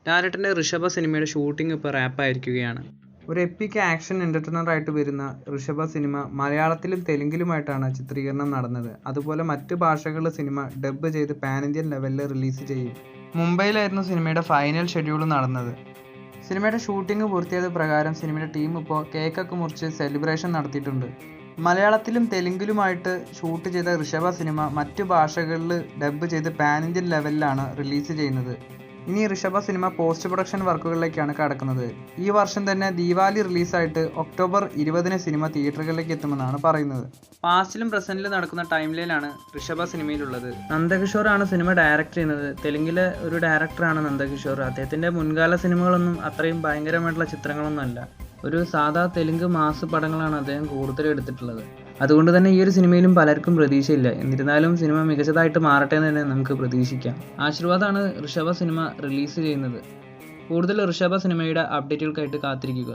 ലാലേട്ടൻ്റെ ഋഷഭ സിനിമയുടെ ഷൂട്ടിംഗ് ഇപ്പോൾ റാപ്പായിരിക്കുകയാണ്. ഒരു എപ്പിക് ആക്ഷൻ എൻ്റർടൈനറായിട്ട് വരുന്ന ഋഷഭ സിനിമ മലയാളത്തിലും തെലുങ്കിലുമായിട്ടാണ് ചിത്രീകരണം നടന്നത്. അതുപോലെ മറ്റ് ഭാഷകളിലെ സിനിമ ഡബ്ബ് ചെയ്ത് പാൻ ഇന്ത്യൻ ലെവലിൽ റിലീസ് ചെയ്യും. മുംബൈയിലായിരുന്നു സിനിമയുടെ ഫൈനൽ ഷെഡ്യൂൾ നടന്നത്. സിനിമയുടെ ഷൂട്ടിംഗ് പൂർത്തിയായത് പ്രകാരം സിനിമയുടെ ടീം ഇപ്പോൾ കേക്കൊക്കെ മുറിച്ച് സെലിബ്രേഷൻ നടത്തിയിട്ടുണ്ട്. മലയാളത്തിലും തെലുങ്കിലുമായിട്ട് ഷൂട്ട് ചെയ്ത ഋഷഭ സിനിമ മറ്റു ഭാഷകളിൽ ഡബ്ബ് ചെയ്ത് പാൻ ഇന്ത്യൻ ലെവലിലാണ് റിലീസ് ചെയ്യുന്നത്. ഇനി ഋഷഭ സിനിമ പോസ്റ്റ് പ്രൊഡക്ഷൻ വർക്കുകളിലേക്കാണ് കടക്കുന്നത്. ഈ വർഷം തന്നെ ദീപാവലി റിലീസായിട്ട് ഒക്ടോബർ 20 സിനിമ തിയേറ്ററുകളിലേക്ക് എത്തുമെന്നാണ് പറയുന്നത്. പാസ്റ്റിലും പ്രസന്റിലും നടക്കുന്ന ടൈം ലൈനാണ് ഋഷഭ സിനിമയിലുള്ളത്. നന്ദകിഷോറാണ് സിനിമ ഡയറക്റ്റ് ചെയ്യുന്നത്. തെലുങ്കിലെ ഒരു ഡയറക്ടറാണ് നന്ദകിഷോർ. അദ്ദേഹത്തിൻ്റെ മുൻകാല സിനിമകളൊന്നും അത്രയും ഭയങ്കരമായിട്ടുള്ള ചിത്രങ്ങളൊന്നും അല്ല. ഒരു സാധാ തെലുങ്ക് മാസ് പടങ്ങളാണ് അദ്ദേഹം കൂടുതലും എടുത്തിട്ടുള്ളത്. അതുകൊണ്ട് തന്നെ ഈ ഒരു സിനിമയിലും പലർക്കും പ്രതീക്ഷയില്ല. എന്നിരുന്നാലും സിനിമ മികച്ചതായിട്ട് മാറട്ടെ എന്ന് തന്നെ നമുക്ക് പ്രതീക്ഷിക്കാം. ആശീർവാദാണ് ഋഷഭ സിനിമ റിലീസ് ചെയ്യുന്നത്. കൂടുതൽ ഋഷഭ സിനിമയുടെ അപ്ഡേറ്റുകൾക്കായിട്ട് കാത്തിരിക്കുക.